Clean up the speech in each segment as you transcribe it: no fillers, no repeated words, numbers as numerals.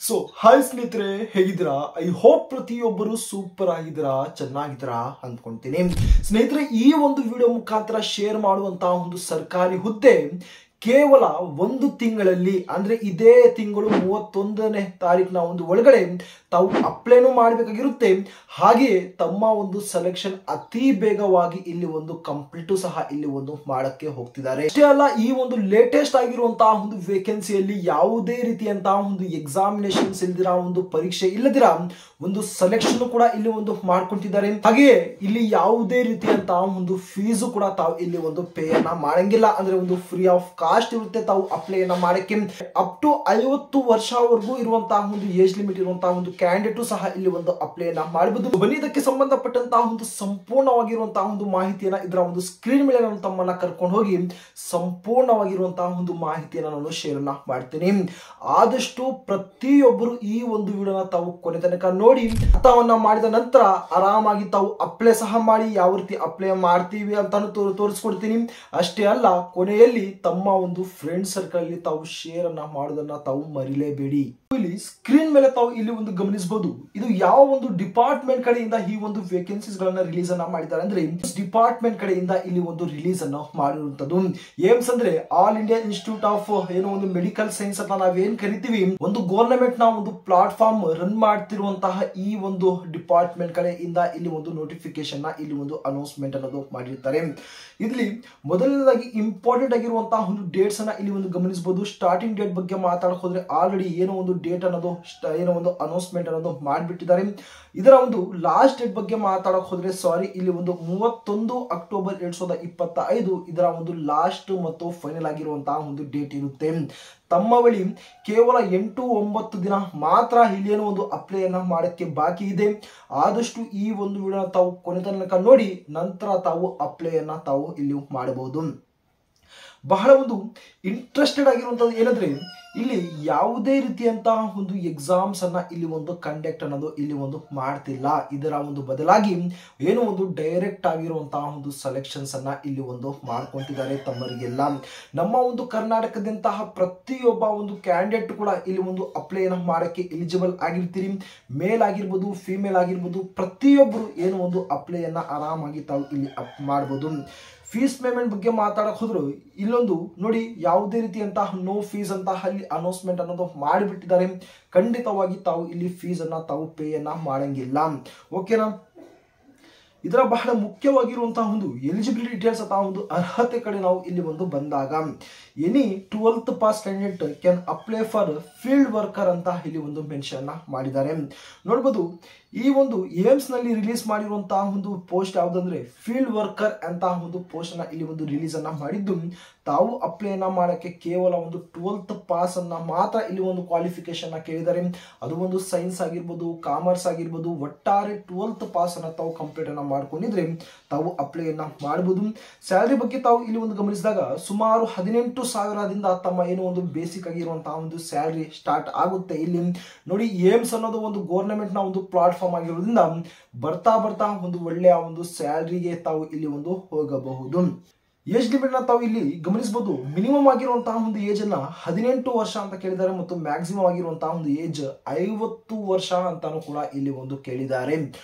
So hi ಸ್ನೇಹಿತರೆ, ಹೇಗಿದ್ದೀರಾ? I hope ಪ್ರತಿಯೊಬ್ಬರು ಸೂಪರ್ ಆಗಿದ್ದೀರಾ, ಚೆನ್ನಾಗಿದ್ದೀರಾ ಅಂದ್ಕೊಂತೀನಿ. ಸ್ನೇಹಿತರೆ, ಈ ಒಂದು ವಿಡಿಯೋ ಮುಖಾಂತರ ಶೇರ್ ಮಾಡುವಂತಹ ಒಂದು ಸರ್ಕಾರಿ ಹುದ್ದೆ ಕೇವಲ ಒಂದು ತಿಂಗಳಲ್ಲಿ, ಅಂದ್ರೆ ಇದೇ ತಿಂಗಳು 31ನೇ ತಾರೀಕಿನ ಒಂದು ಒಳಗಡೆ ತಾವು ಅಪ್ಲೈನು ಮಾಡಬೇಕಾಗಿರುತ್ತೆ. ಹಾಗೆ ತಮ್ಮ ಒಂದು ಸೆಲೆಕ್ಷನ್ ಅತಿ ಬೇಗವಾಗಿ ಇಲ್ಲಿ ಒಂದು ಕಂಪ್ಲೀಟ್ ಸಹ ಇಲ್ಲಿ ಒಂದು ಮಾಡಕ್ಕೆ ಹೋಗ್ತಿದ್ದಾರೆ. ಅಷ್ಟೇ ಅಲ್ಲ, ಈ ಒಂದು ಲೇಟೆಸ್ಟ್ ಆಗಿರುವಂತಹ ಒಂದು ವೇಕೆನ್ಸಿಯಲ್ಲಿ ಯಾವುದೇ ರೀತಿಯಂತಹ ಒಂದು ಎಕ್ಸಾಮಿನೇಷನ್ಸ್ ಇಲ್ದಿರ, ಒಂದು ಪರೀಕ್ಷೆ ಇಲ್ಲದಿರ ಒಂದು ಸೆಲೆಕ್ಷನ್ ಕೂಡ ಇಲ್ಲಿ ಒಂದು ಮಾಡ್ಕೊಂತಿದ್ದಾರೆ. ಹಾಗೆಯೇ ಇಲ್ಲಿ ಯಾವುದೇ ರೀತಿಯಂತಹ ಒಂದು ಫೀಸು ಕೂಡ ತಾವು ಇಲ್ಲಿ ಒಂದು ಪೇ ಅನ್ನ ಮಾಡಂಗಿಲ್ಲ. ಅಂದ್ರೆ ಒಂದು ಫ್ರೀ ಆಫ್ ಕಾಸ್ಟ್ ಇರುತ್ತೆ ತಾವು ಅಪ್ಲೈ ಅನ್ನ ಮಾಡಕ್ಕೆ. ಅಪ್ ಟು 50 ವರ್ಷವರೆಗೂ ಇರುವಂತಹ ಒಂದು ಏಜ್ ಲಿಮಿಟ್ ಇರುವಂತಹ ಒಂದು ಕ್ಯಾಂಡಿಡೇಟ್ ಸಹ ಇಲ್ಲಿ ಒಂದು ಅಪ್ಲೈ ಅನ್ನ ಮಾಡಬಹುದು. ಬನ್ನಿ, ಇದಕ್ಕೆ ಸಂಬಂಧಪಟ್ಟಂತಹ ಒಂದು ಸಂಪೂರ್ಣವಾಗಿರುವಂತಹ ಒಂದು ಮಾಹಿತಿಯನ್ನ ಇದರ ಒಂದು ಸ್ಕ್ರೀನ್ ಮೇಲೆ ನಾನು ತಮ್ಮನ್ನ ಕರ್ಕೊಂಡು ಹೋಗಿ ಸಂಪೂರ್ಣವಾಗಿರುವಂತಹ ಒಂದು ಮಾಹಿತಿಯನ್ನ ನಾನು ಶೇರ್ ಅನ್ನ ಮಾಡ್ತೀನಿ. ಆದಷ್ಟು ಪ್ರತಿಯೊಬ್ಬರು ಈ ಒಂದು ವಿಡಿಯೋನ ತಾವು ಕೊನೆ ತನಕ ನೋಡಿ ಅರ್ಥವನ್ನ ಮಾಡಿದ ನಂತರ ಆರಾಮಾಗಿ ತಾವು ಅಪ್ಲೈ ಸಹ ಮಾಡಿ. ಯಾವ ರೀತಿ ಅಪ್ಲೈ ಮಾಡ್ತೀವಿ ಅಂತ ತೋರಿಸ್ಕೊಡ್ತೀನಿ. ಅಷ್ಟೇ ಅಲ್ಲ, ಕೊನೆಯಲ್ಲಿ ತಮ್ಮ ಒಂದು ಫ್ರೆಂಡ್ ಸರ್ಕಲ್ ಅಲ್ಲಿ ತಾವು ಶೇರ್ ಅನ್ನ ಮಾಡೋದನ್ನ ತಾವು ಮರಿಲೇಬೇಡಿ. ಇಲ್ಲಿ ಸ್ಕ್ರೀನ್ ಮೇಲೆ ತಾವು ಇಲ್ಲಿ ಒಂದು ಗಮನಿಸಬಹುದು, ಇದು ಯಾವ ಒಂದು ಡಿಪಾರ್ಟ್ಮೆಂಟ್ ಕಡೆಯಿಂದ ಈ ಒಂದು ವೇಕೆನ್ಸೀಸ್ ಗಳನ್ನ ರಿಲೀಸ್ ಅನ್ನ ಮಾಡಿದ್ದಾರೆ ಅಂದ್ರೆ ಡಿಪಾರ್ಟ್ಮೆಂಟ್ ಕಡೆಯಿಂದ ಇಲ್ಲಿ ಒಂದು ರಿಲೀಸ್ ಅನ್ನ ಮಾಡಿರುವಂತದ್ದು. ಏಮ್ಸ್ ಅಂದ್ರೆ ಆಲ್ ಇಂಡಿಯಾ ಇನ್ಸ್ಟಿಟ್ಯೂಟ್ ಆಫ್ ಏನೋ ಒಂದು ಮೆಡಿಕಲ್ ಸೈನ್ಸ್ ಅಂತ ನಾವೇನ್ ಕರಿತೀವಿ, ಒಂದು ಗವರ್ನಮೆಂಟ್ ನ ಒಂದು ಪ್ಲಾಟ್ಫಾರ್ಮ್ ರನ್ ಮಾಡ್ತಿರುವಂತಹ ಈ ಒಂದು ಡಿಪಾರ್ಟ್ಮೆಂಟ್ ಕಡೆಯಿಂದ ಇಲ್ಲಿ ಒಂದು ನೋಟಿಫಿಕೇಶನ್ ನ ಇಲ್ಲಿ ಒಂದು ಅನೌನ್ಸ್ಮೆಂಟ್ ಅನ್ನೋದು ಮಾಡಿರ್ತಾರೆ. ಇಲ್ಲಿ ಮೊದಲನೇದಾಗಿ ಇಂಪಾರ್ಟೆಂಟ್ ಆಗಿರುವಂತಹ ಒಂದು ಡೇಟ್ಸ್ ಅನ್ನ ಇಲ್ಲಿ ಒಂದು ಗಮನಿಸಬಹುದು. ಸ್ಟಾರ್ಟಿಂಗ್ ಡೇಟ್ ಬಗ್ಗೆ ಮಾತಾಡಕ್ ಹೋದ್ರೆ ಆಲ್ರೆಡಿ ಏನೋ ಒಂದು ಡೇಟ್ ಅನ್ನೋದು ಏನೋ ಒಂದು ಅನೌನ್ಸ್ಮೆಂಟ್ ಅನ್ನೋದು ಮಾಡಿಬಿಟ್ಟಿದ್ದಾರೆ. ಇದರ ಒಂದು ಲಾಸ್ಟ್ ಡೇಟ್ ಬಗ್ಗೆ ಮಾತಾಡಕ್ ಹೋದ್ರೆ ಇಲ್ಲಿ ಒಂದು 31 ಅಕ್ಟೋಬರ್ 2025 ಇದರ ಒಂದು ಲಾಸ್ಟ್ ಮತ್ತು ಫೈನಲ್ ಆಗಿರುವಂತಹ ಒಂದು ಡೇಟ್ ಇರುತ್ತೆ. ತಮ್ಮ ಬಳಿ ಕೇವಲ 8-9 ದಿನ ಮಾತ್ರ ಇಲ್ಲೇನೋ ಒಂದು ಅಪ್ಲೈ ಅನ್ನ ಮಾಡಕ್ಕೆ ಬಾಕಿ ಇದೆ. ಆದಷ್ಟು ಈ ಒಂದು ವಿಡಿಯೋನ ತಾವು ಕೊನೆ ತನಕ ನೋಡಿ ನಂತರ ತಾವು ಅಪ್ಲೈ ಅನ್ನ ತಾವು ಇಲ್ಲಿ ಮಾಡಬಹುದು. ಬಹಳ ಒಂದು ಇಂಟ್ರೆಸ್ಟೆಡ್ ಆಗಿರುವಂತದ್ದು ಏನಂದ್ರೆ, ಇಲ್ಲಿ ಯಾವುದೇ ರೀತಿಯಂತಹ ಒಂದು ಎಕ್ಸಾಮ್ಸ್ ಅನ್ನ ಇಲ್ಲಿ ಒಂದು ಕಂಡಕ್ಟ್ ಅನ್ನೋದು ಇಲ್ಲಿ ಒಂದು ಮಾಡ್ತಿಲ್ಲ. ಇದರ ಒಂದು ಬದಲಾಗಿ ಏನೋ ಒಂದು ಡೈರೆಕ್ಟ್ ಆಗಿರುವಂತಹ ಒಂದು ಸೆಲೆಕ್ಷನ್ಸ್ ಅನ್ನ ಇಲ್ಲಿ ಒಂದು ಮಾಡ್ಕೊಂತಿದ್ದಾರೆ ತಮ್ಮರಿಗೆಲ್ಲ. ನಮ್ಮ ಒಂದು ಕರ್ನಾಟಕದಂತಹ ಪ್ರತಿಯೊಬ್ಬ ಒಂದು ಕ್ಯಾಂಡಿಡೇಟ್ ಕೂಡ ಇಲ್ಲಿ ಒಂದು ಅಪ್ಲೈ ಅನ್ನ ಮಾಡಕ್ಕೆ ಎಲಿಜಿಬಲ್ ಆಗಿರ್ತೀರಿ. ಮೇಲ್ ಆಗಿರ್ಬೋದು, ಫಿಮೇಲ್ ಆಗಿರ್ಬೋದು, ಪ್ರತಿಯೊಬ್ಬರು ಏನು ಒಂದು ಅಪ್ಲೈ ಅನ್ನ ಆರಾಮಾಗಿ ತಾವು ಇಲ್ಲಿ ಮಾಡಬಹುದು. ಫೀಸ್ ಪೇಮೆಂಟ್ ಬಗ್ಗೆ ಮಾತಾಡಕ್ ಹೋದ್ರು ಇಲ್ಲೊಂದು ನೋಡಿ, ಯಾವುದೇ ರೀತಿಯಂತಹ ನೋ ಫೀಸ್ ಅಂತ ಅಲ್ಲಿ ಅನೌನ್ಸ್ಮೆಂಟ್ ಅನ್ನೋದು ಮಾಡಿಬಿಟ್ಟಿದ್ದಾರೆ. ಖಂಡಿತವಾಗಿ ತಾವು ಇಲ್ಲಿ ಫೀಸ್ ಅನ್ನ ತಾವು ಪೇ ಅನ್ನ ಮಾಡಂಗಿಲ್ಲ. ಓಕೆನಾ? ಇದರ ಬಹಳ ಮುಖ್ಯವಾಗಿರುವಂತಹ ಒಂದು ಎಲಿಜಿಬಿಲಿಟಿ ಡೀಟೇಲ್ಸ್ ಅಥವಾ ಒಂದು ಅರ್ಹತೆ ಕಡೆ ನಾವು ಇಲ್ಲಿ ಒಂದು ಬಂದಾಗ, any 12th pass candidate can apply far field worker ಅಂತ ಇಲ್ಲಿ ಒಂದು ಮೆನ್ಷನ್ ಮಾಡಿದ್ದಾರೆ. ನೋಡ್ಬೋದು, ಈ ಒಂದು ಏಮ್ಸ್ ನಲ್ಲಿ ರಿಲೀಸ್ ಮಾಡಿರುವಂತಹ ಒಂದು ಪೋಸ್ಟ್ ಯಾವುದಂದ್ರೆ ಫೀಲ್ಡ್ ವರ್ಕರ್ ಅಂತ ಒಂದು ಪೋಸ್ಟ್ ಅನ್ನ ಇಲ್ಲಿ ಒಂದು ರಿಲೀಸ್ ಅನ್ನ ಮಾಡಿದ್ದು. ತಾವು ಅಪ್ಲೈ ಅನ್ನ ಮಾಡಕ್ಕೆ ಕೇವಲ ಒಂದು 12th ಪಾಸ್ ಅನ್ನ ಮಾತ್ರ ಇಲ್ಲಿ ಒಂದು ಕ್ವಾಲಿಫಿಕೇಶನ್ ಕೇಳಿದ್ದಾರೆ. ಅದು ಒಂದು ಸೈನ್ಸ್ ಆಗಿರ್ಬೋದು, ಕಾಮರ್ಸ್ ಆಗಿರ್ಬೋದು, ಒಟ್ಟಾರೆ 12th ಪಾಸ್ ಅನ್ನ ತಾವು ಕಂಪ್ಲೀಟ್ ಅನ್ನ ಮಾಡ್ಕೊಂಡಿದ್ರೆ ತಾವು ಅಪ್ಲೈ ಅನ್ನ ಮಾಡಬಹುದು. ಸ್ಯಾಲರಿ ಬಗ್ಗೆ ತಾವು ಇಲ್ಲಿ ಒಂದು ಗಮನಿಸಿದಾಗ ಸುಮಾರು 18,000ದಿಂದ ತಮ್ಮ ಏನು ಒಂದು ಬೇಸಿಕ್ ಆಗಿರುವಂತಹ ಒಂದು ಸ್ಯಾಲರಿ ಸ್ಟಾರ್ಟ್ ಆಗುತ್ತೆ. ಇಲ್ಲಿ ನೋಡಿ, ಏಮ್ಸ್ ಅನ್ನೋದು ಒಂದು ಗವರ್ನಮೆಂಟ್ ನ ಒಂದು ಪ್ಲಾಟ್ಫಾರ್ಮ್ ಆಗಿರೋದ್ರಿಂದ ಬರ್ತಾ ಬರ್ತಾ ಒಂದು ಒಳ್ಳೆಯ ಒಂದು ಸ್ಯಾಲರಿಗೆ ತಾವು ಇಲ್ಲಿ ಒಂದು ಹೋಗಬಹುದು. ಏಜ್ ಲಿಮಿಟ್ ನ ತಾವು ಇಲ್ಲಿ ಗಮನಿಸಬಹುದು. ಮಿನಿಮಮ್ ಆಗಿರುವಂತಹ ಒಂದು ಏಜ್ ಅನ್ನ 18 ವರ್ಷ ಅಂತ ಕೇಳಿದ್ದಾರೆ ಮತ್ತು ಮ್ಯಾಕ್ಸಿಮಮ್ ಆಗಿರುವಂತಹ ಒಂದು ಏಜ್ 50 ವರ್ಷ ಅಂತಾನು ಕೂಡ ಇಲ್ಲಿ ಒಂದು ಕೇಳಿದ್ದಾರೆ.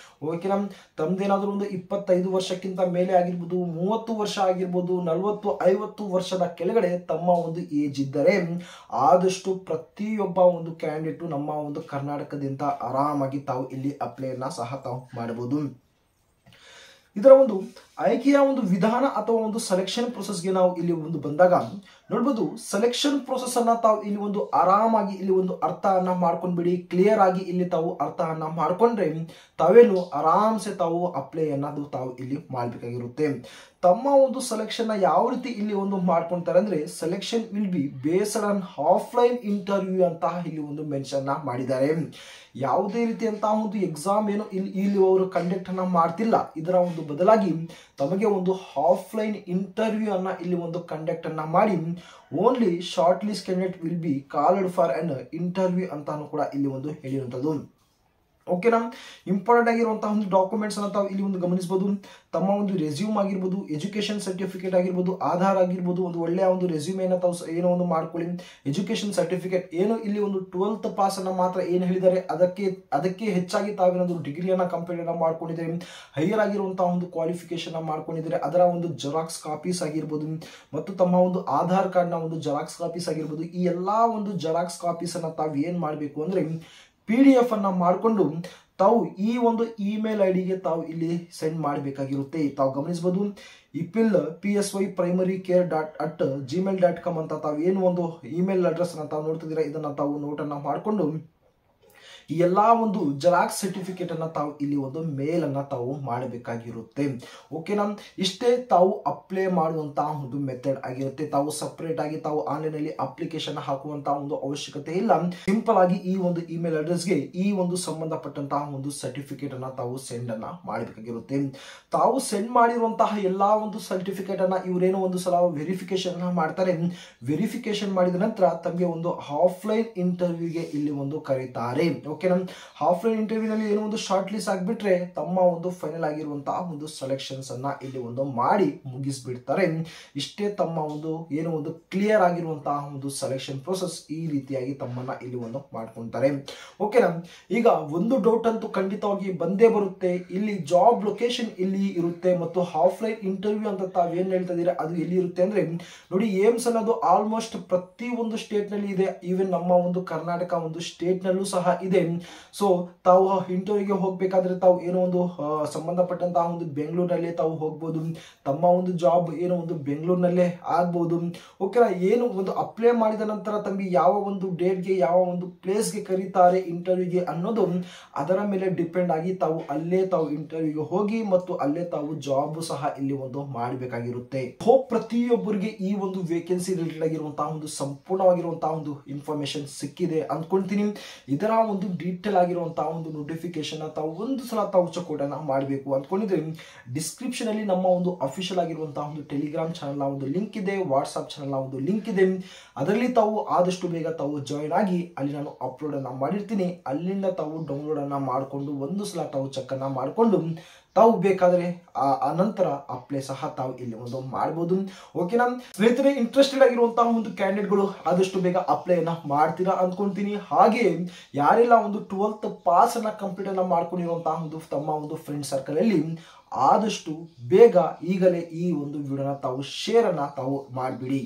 ಓಕೆನಾ? ತಮ್ದೇನಾದ್ರೂ ಒಂದು 25 ವರ್ಷಕ್ಕಿಂತ ಮೇಲೆ ಆಗಿರ್ಬೋದು, 30 ವರ್ಷ ಆಗಿರ್ಬೋದು, 40-50 ವರ್ಷದ ಕೆಳಗಡೆ ತಮ್ಮ ಒಂದು ಏಜ್ ಇದ್ದರೆ ಆದಷ್ಟು ಪ್ರತಿಯೊಬ್ಬ ಒಂದು ಕ್ಯಾಂಡಿಡೇಟ್ ನಮ್ಮ ಒಂದು ಕರ್ನಾಟಕದಿಂದ ಆರಾಮಾಗಿ ತಾವು ಇಲ್ಲಿ ಅಪ್ಲೈ ಅನ್ನ ಸಹ ತಾವು ಮಾಡಬಹುದು. ಇದರ ಒಂದು ಆಯ್ಕೆಯ ಒಂದು ವಿಧಾನ ಅಥವಾ ಒಂದು ಸೆಲೆಕ್ಷನ್ ಪ್ರೊಸೆಸ್ಗೆ ನಾವು ಇಲ್ಲಿ ಒಂದು ಬಂದಾಗ ನೋಡ್ಬೋದು, ಸೆಲೆಕ್ಷನ್ ಪ್ರೊಸೆಸ್ ಅನ್ನ ತಾವು ಇಲ್ಲಿ ಒಂದು ಆರಾಮಾಗಿ ಇಲ್ಲಿ ಒಂದು ಅರ್ಥವನ್ನ ಮಾಡ್ಕೊಂಡ್ಬಿಡಿ. ಕ್ಲಿಯರ್ ಆಗಿ ಇಲ್ಲಿ ತಾವು ಅರ್ಥವನ್ನ ಮಾಡ್ಕೊಂಡ್ರೆ ತಾವೇನು ಆರಾಮ್ಸೆ ತಾವು ಅಪ್ಲೈ ಅನ್ನೋದು ತಾವು ಇಲ್ಲಿ ಮಾಡ್ಬೇಕಾಗಿರುತ್ತೆ. ತಮ್ಮ ಒಂದು ಸೆಲೆಕ್ಷನ್ ಯಾವ ರೀತಿ ಇಲ್ಲಿ ಒಂದು ಮಾಡ್ಕೊಂತಾರೆ ಅಂದ್ರೆ, selection will be based on offline interview ಅಂತ ಇಲ್ಲಿ ಒಂದು ಮೆನ್ಷನ್ ಮಾಡಿದ್ದಾರೆ. ಯಾವುದೇ ರೀತಿಯಂತಹ ಒಂದು ಎಕ್ಸಾಮ್ ಏನು ಇಲ್ಲಿ ಅವರು ಕಂಡಕ್ಟ್ ಅನ್ನ ಮಾಡ್ತಿಲ್ಲ. ಇದರ ಒಂದು ಬದಲಾಗಿ ತಮಗೆ ಒಂದು ಆಫ್ಲೈನ್ ಇಂಟರ್ವ್ಯೂ ಅನ್ನ ಇಲ್ಲಿ ಒಂದು ಕಂಡಕ್ಟ್ ಅನ್ನ ಮಾಡಿ only short list candidate will be called for an interview ಅಂತಾನು ಕೂಡ ಇಲ್ಲಿ ಒಂದು ಹೇಳಿರುವಂತದ್ದು. ಓಕೆನಾ. ಇಂಪಾರ್ಟೆಂಟ್ ಆಗಿರುವಂತಹ ಒಂದು ಡಾಕ್ಯುಮೆಂಟ್ಸ್ ಅನ್ನ ತಾವು ಇಲ್ಲಿ ಒಂದು ಗಮನಿಸಬಹುದು. ತಮ್ಮ ಒಂದು ರೆಸ್ಯೂಮ್ ಆಗಿರ್ಬೋದು, ಎಜುಕೇಶನ್ ಸರ್ಟಿಫಿಕೇಟ್ ಆಗಿರ್ಬೋದು, ಆಧಾರ್ ಆಗಿರ್ಬೋದು, ಒಂದು ಒಳ್ಳೆಯ ಒಂದು ರೆಸ್ಯೂಮೇನ ತಾವು ಏನೋ ಒಂದು ಮಾಡ್ಕೊಳ್ಳಿ. ಎಜುಕೇಶನ್ ಸರ್ಟಿಫಿಕೇಟ್ ಏನು ಇಲ್ಲಿ ಒಂದು 12th ಪಾಸ್ ಅನ್ನ ಮಾತ್ರ ಏನು ಹೇಳಿದ್ದಾರೆ ಅದಕ್ಕೆ ಹೆಚ್ಚಾಗಿ ತಾವೇನೊಂದು ಡಿಗ್ರಿಯನ್ನ ಕಂಪ್ಲೀಟ್ ಅನ್ನ ಮಾಡ್ಕೊಂಡಿದ್ದಾರೆ, ಹೈಯರ್ ಆಗಿರುವಂತಹ ಒಂದು ಕ್ವಾಲಿಫಿಕೇಶನ್ ಮಾಡ್ಕೊಂಡಿದ್ದಾರೆ, ಅದರ ಒಂದು ಜೆರಾಕ್ಸ್ ಕಾಪೀಸ್ ಆಗಿರ್ಬೋದು ಮತ್ತು ತಮ್ಮ ಒಂದು ಆಧಾರ್ ಕಾರ್ಡ್ ನ ಒಂದು ಜೆರಾಕ್ಸ್ ಕಾಪೀಸ್ ಆಗಿರ್ಬೋದು. ಈ ಎಲ್ಲಾ ಒಂದು ಜೆರಾಕ್ಸ್ ಕಾಪೀಸ್ ಅನ್ನ ತಾವು ಏನ್ ಮಾಡಬೇಕು ಅಂದ್ರೆ PDF ಅನ್ನ ಮಾಡಿಕೊಂಡು ತಾವು ಈ ಒಂದು ಇಮೇಲ್ ಐಡಿಗೆ ತಾವು ಇಲ್ಲಿ ಸೆಂಡ್ ಮಾಡಬೇಕಾಗಿರುತ್ತೆ. ತಾವು ಗಮನಿಸಬಹುದು ipilprimary.care@gmail.com ಅಂತ ತಾವು ಏನು ಒಂದು ಇಮೇಲ್ ಅಡ್ರೆಸ್ ಅನ್ನ ತಾವು ನೋಡ್ತಿದ್ದೀರಾ, ಇದನ್ನ ತಾವು ನೋಟನ್ನ ಮಾಡಿಕೊಂಡು ಈ ಎಲ್ಲಾ ಒಂದು ಜೆರಾಕ್ಸ್ ಸರ್ಟಿಫಿಕೇಟ್ ಅನ್ನ ತಾವು ಇಲ್ಲಿ ಒಂದು ಮೇಲ್ ಅನ್ನ ತಾವು ಮಾಡಬೇಕಾಗಿರುತ್ತೆ. ಓಕೆನಾ. ಇಷ್ಟೇ ತಾವು ಅಪ್ಲೈ ಮಾಡುವಂತಹ ಒಂದು ಮೆಥಡ್ ಆಗಿರುತ್ತೆ. ತಾವು ಸಪರೇಟ್ ಆಗಿ ತಾವು ಆನ್ಲೈನ್ ಅಲ್ಲಿ ಅಪ್ಲಿಕೇಶನ್ ಹಾಕುವಂತಹ ಒಂದು ಅವಶ್ಯಕತೆ ಇಲ್ಲ. ಸಿಂಪಲ್ ಆಗಿ ಈ ಒಂದು ಇಮೇಲ್ ಅಡ್ರೆಸ್ಗೆ ಈ ಒಂದು ಸಂಬಂಧಪಟ್ಟಂತಹ ಒಂದು ಸರ್ಟಿಫಿಕೇಟ್ ಅನ್ನ ತಾವು ಸೆಂಡ್ ಅನ್ನ ಮಾಡಬೇಕಾಗಿರುತ್ತೆ. ತಾವು ಸೆಂಡ್ ಮಾಡಿರುವಂತಹ ಎಲ್ಲಾ ಒಂದು ಸರ್ಟಿಫಿಕೇಟ್ ಅನ್ನ ಇವರೇನೋ ಒಂದು ಸಲ ವೆರಿಫಿಕೇಶನ್ ಅನ್ನ ಮಾಡ್ತಾರೆ. ವೆರಿಫಿಕೇಶನ್ ಮಾಡಿದ ನಂತರ ತಮಗೆ ಒಂದು ಆಫ್ಲೈನ್ ಇಂಟರ್ವ್ಯೂಗೆ ಇಲ್ಲಿ ಒಂದು ಕರೀತಾರೆ. ಓಕೆನಾ. ಆಫ್ಲೈನ್ ಇಂಟರ್ವ್ಯೂ ನಲ್ಲಿ ಏನೋ ಒಂದು ಶಾರ್ಟ್ ಲಿಸ್ಟ್ ಆಗಿಬಿಟ್ರೆ ತಮ್ಮ ಒಂದು ಫೈನಲ್ ಆಗಿರುವಂತಹ ಒಂದು ಸೆಲೆಕ್ಷನ್ಸ್ ಅನ್ನ ಇಲ್ಲಿ ಒಂದು ಮಾಡಿ ಮುಗಿಸ್ಬಿಡ್ತಾರೆ. ಇಷ್ಟೇ ತಮ್ಮ ಒಂದು ಏನೋ ಒಂದು ಕ್ಲಿಯರ್ ಆಗಿರುವಂತಹ ಒಂದು ಸೆಲೆಕ್ಷನ್ ಪ್ರೋಸೆಸ್. ಈ ರೀತಿಯಾಗಿ ತಮ್ಮನ್ನ ಇಲ್ಲಿ ಒಂದು ಮಾಡ್ಕೊಂತಾರೆ. ಓಕೆನಾ. ಈಗ ಒಂದು ಡೌಟ್ ಅಂತೂ ಖಂಡಿತವಾಗಿ ಬಂದೇ ಬರುತ್ತೆ. ಇಲ್ಲಿ ಜಾಬ್ ಲೊಕೇಶನ್ ಇಲ್ಲಿ ಇರುತ್ತೆ ಮತ್ತು ಆಫ್ಲೈನ್ ಇಂಟರ್ವ್ಯೂ ಅಂತ ತಾವೇನ್ ಹೇಳ್ತಾ ಇದೀರಾ ಅದು ಎಲ್ಲಿ ಇರುತ್ತೆ ಅಂದ್ರೆ ನೋಡಿ, ಏಮ್ಸ್ ಅನ್ನೋದು ಆಲ್ಮೋಸ್ಟ್ ಪ್ರತಿ ಒಂದು ಸ್ಟೇಟ್ ನಲ್ಲಿ ಇದೆ. ಈವನ್ ನಮ್ಮ ಒಂದು ಕರ್ನಾಟಕ ಒಂದು ಸ್ಟೇಟ್ ನಲ್ಲೂ ಸಹ ಇದೆ. ಸೊ ತಾವು ಇಂಟರ್ವ್ಯೂಗೆ ಹೋಗ್ಬೇಕಾದ್ರೆ ತಾವು ಏನೋ ಒಂದು ಸಂಬಂಧಪಟ್ಟಂತಹ ಒಂದು ಬೆಂಗಳೂರಿನಲ್ಲೇ ತಾವು ಹೋಗ್ಬೋದು. ತಮ್ಮ ಒಂದು ಜಾಬ್ ಏನೋ ಒಂದು ಬೆಂಗಳೂರಿನಲ್ಲೇ ಆಗ್ಬಹುದು. ಓಕೆನಾ. ಏನು ಒಂದು ಅಪ್ಲೈ ಮಾಡಿದ ನಂತರ ತಮಗೆ ಯಾವ ಒಂದು ಡೇಟ್ಗೆ ಯಾವ ಒಂದು ಪ್ಲೇಸ್ಗೆ ಕರೀತಾರೆ ಇಂಟರ್ವ್ಯೂಗೆ ಅನ್ನೋದು ಅದರ ಮೇಲೆ ಡಿಪೆಂಡ್ ಆಗಿ ತಾವು ಅಲ್ಲೇ ತಾವು ಇಂಟರ್ವ್ಯೂಗೆ ಹೋಗಿ ಮತ್ತು ಅಲ್ಲೇ ತಾವು ಜಾಬ್ ಸಹ ಇಲ್ಲಿ ಒಂದು ಮಾಡಬೇಕಾಗಿರುತ್ತೆ. ಪ್ರತಿಯೊಬ್ಬರಿಗೆ ಈ ಒಂದು ವೇಕೆನ್ಸಿ ರಿಲೇಟೆಡ್ ಆಗಿರುವಂತಹ ಒಂದು ಸಂಪೂರ್ಣವಾಗಿರುವಂತಹ ಒಂದು ಇನ್ಫಾರ್ಮೇಶನ್ ಸಿಕ್ಕಿದೆ ಅನ್ಕೊಂತೀನಿ. ಇದರ ಒಂದು ಡೀಟೇಲ್ ಆಗಿರುವಂತಹ ಒಂದು ನೋಟಿಫಿಕೇಶನ್ ತಾವು ಒಂದು ಸಲ ತಾವು ಚೆಕ್ಔಟ್ ಅನ್ನ ಮಾಡಬೇಕು ಅನ್ಕೊಂಡಿದ್ರೆ ಡಿಸ್ಕ್ರಿಪ್ಷನ್ ಅಲ್ಲಿ ನಮ್ಮ ಒಂದು ಅಫಿಷಿಯಲ್ ಆಗಿರುವಂತಹ ಒಂದು ಟೆಲಿಗ್ರಾಮ್ ಚಾನಲ್ ಒಂದು ಲಿಂಕ್ ಇದೆ, ವಾಟ್ಸ್ಆಪ್ ಚಾನಲ್ ಒಂದು ಲಿಂಕ್ ಇದೆ. ಅದರಲ್ಲಿ ತಾವು ಆದಷ್ಟು ಬೇಗ ತಾವು ಜಾಯಿನ್ ಆಗಿ ಅಲ್ಲಿ ನಾನು ಅಪ್ಲೋಡ್ ಅನ್ನ ಮಾಡಿರ್ತೀನಿ. ಅಲ್ಲಿಂದ ತಾವು ಡೌನ್ಲೋಡ್ ಅನ್ನ ಮಾಡಿಕೊಂಡು ಒಂದು ಸಲ ತಾವು ಚೆಕ್ ಅನ್ನ ಮಾಡಿಕೊಂಡು ತಾವು ಬೇಕಾದ್ರೆ ಅನಂತರ ಅಪ್ಲೈ ಸಹ ತಾವು ಇಲ್ಲಿ ಒಂದು ಮಾಡಬಹುದು. ಓಕೆನಾ ಸ್ನೇಹಿತರೆ, ಇಂಟ್ರೆಸ್ಟೆಡ್ ಆಗಿರುವಂತಹ ಒಂದು ಕ್ಯಾಂಡಿಡೇಟ್ಗಳು ಆದಷ್ಟು ಬೇಗ ಅಪ್ಲೈ ಅನ್ನ ಮಾಡ್ತೀರಾ ಅನ್ಕೊಂತೀನಿ. ಹಾಗೆ ಯಾರೆಲ್ಲ ಒಂದು 12th ಪಾಸ್ ಅನ್ನ ಕಂಪ್ಲೀಟ್ ಅನ್ನ ಮಾಡ್ಕೊಂಡಿರುವಂತಹ ಒಂದು ತಮ್ಮ ಒಂದು ಫ್ರೆಂಡ್ ಸರ್ಕಲ್ ಅಲ್ಲಿ ಆದಷ್ಟು ಬೇಗ ಈಗಲೇ ಈ ಒಂದು ವಿಡಿಯೋನ ತಾವು ಶೇರ್ ಅನ್ನ ತಾವು ಮಾಡಿಬಿಡಿ.